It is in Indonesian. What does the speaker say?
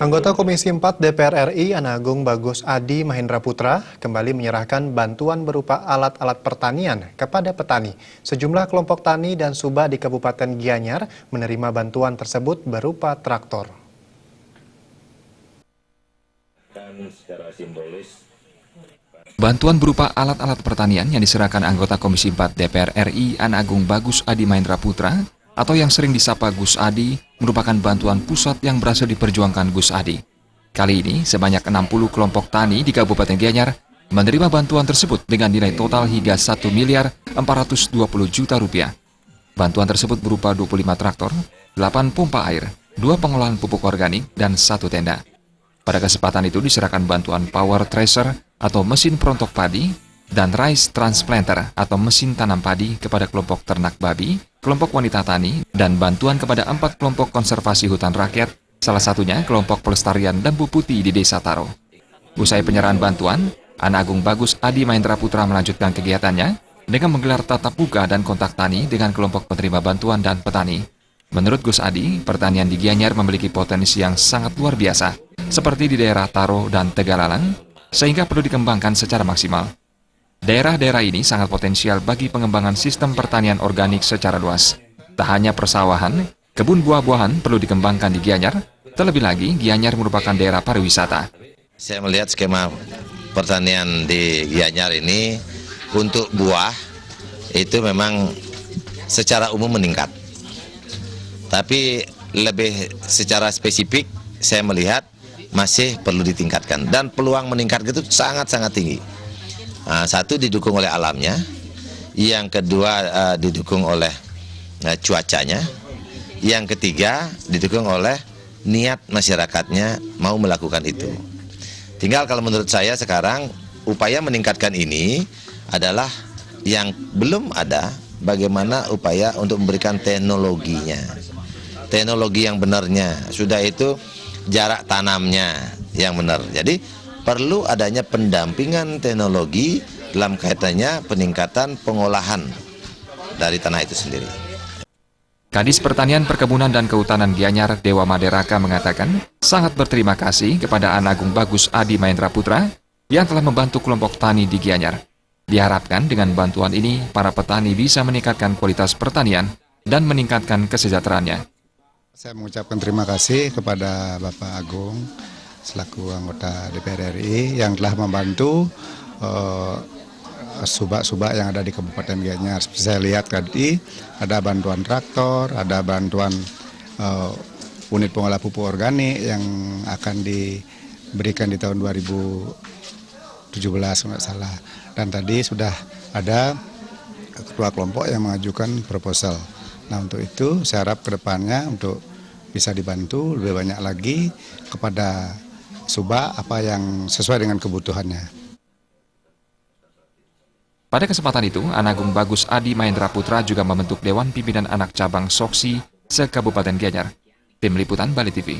Anggota Komisi 4 DPR RI Ana Agung Bagus Adi Mahendra Putra kembali menyerahkan bantuan berupa alat-alat pertanian kepada petani. Sejumlah kelompok tani dan subak di Kabupaten Gianyar menerima bantuan tersebut berupa traktor. Bantuan berupa alat-alat pertanian yang diserahkan anggota Komisi 4 DPR RI Ana Agung Bagus Adi Mahendra Putra atau yang sering disapa Gus Adi merupakan bantuan pusat yang berhasil diperjuangkan Gus Adi. Kali ini sebanyak 60 kelompok tani di Kabupaten Gianyar menerima bantuan tersebut dengan nilai total hingga 1.420 juta rupiah. Bantuan tersebut berupa 25 traktor, 8 pompa air, 2 pengolahan pupuk organik, dan 1 tenda. Pada kesempatan itu diserahkan bantuan power thresher atau mesin perontok padi dan rice transplanter atau mesin tanam padi kepada kelompok ternak babi, kelompok wanita tani, dan bantuan kepada 4 kelompok konservasi hutan rakyat, salah satunya kelompok pelestarian bambu putih di Desa Taro. Usai penyerahan bantuan, Ana Agung Bagus Adi Mahendra Putra melanjutkan kegiatannya dengan menggelar tatap muka dan kontak tani dengan kelompok penerima bantuan dan petani. Menurut Gus Adi, pertanian di Gianyar memiliki potensi yang sangat luar biasa, seperti di daerah Taro dan Tegalalang, sehingga perlu dikembangkan secara maksimal. Daerah-daerah ini sangat potensial bagi pengembangan sistem pertanian organik secara luas. Tak hanya persawahan, kebun buah-buahan perlu dikembangkan di Gianyar, terlebih lagi Gianyar merupakan daerah pariwisata. Saya melihat skema pertanian di Gianyar ini untuk buah itu memang secara umum meningkat. Tapi lebih secara spesifik saya melihat masih perlu ditingkatkan dan peluang meningkat itu sangat-sangat tinggi. Satu didukung oleh alamnya, yang kedua didukung oleh cuacanya, yang ketiga didukung oleh niat masyarakatnya mau melakukan itu. Tinggal kalau menurut saya sekarang upaya meningkatkan ini adalah yang belum ada, bagaimana upaya untuk memberikan teknologinya. Teknologi yang benarnya, sudah itu jarak tanamnya yang benar. Jadi perlu adanya pendampingan teknologi dalam kaitannya peningkatan pengolahan dari tanah itu sendiri. Kadis Pertanian, Perkebunan, dan Kehutanan Gianyar, Dewa Maderaka, mengatakan sangat berterima kasih kepada Ana Agung Bagus Adi Mahendra Putra yang telah membantu kelompok tani di Gianyar. Diharapkan dengan bantuan ini, para petani bisa meningkatkan kualitas pertanian dan meningkatkan kesejahteraannya. Saya mengucapkan terima kasih kepada Bapak Agung selaku anggota DPR RI yang telah membantu subak-subak yang ada di Kabupaten Gianyar. Seperti saya lihat tadi ada bantuan traktor, ada bantuan unit pengolah pupuk organik yang akan diberikan di tahun 2017 nggak salah. Dan tadi sudah ada ketua kelompok yang mengajukan proposal. Nah, untuk itu saya harap ke depannya untuk bisa dibantu lebih banyak lagi kepada subak apa yang sesuai dengan kebutuhannya. Pada kesempatan itu, Ana Agung Bagus Adi Mahendra Putra juga membentuk Dewan Pimpinan Anak Cabang Soksi se-Kabupaten Gianyar. Tim Liputan Bali TV.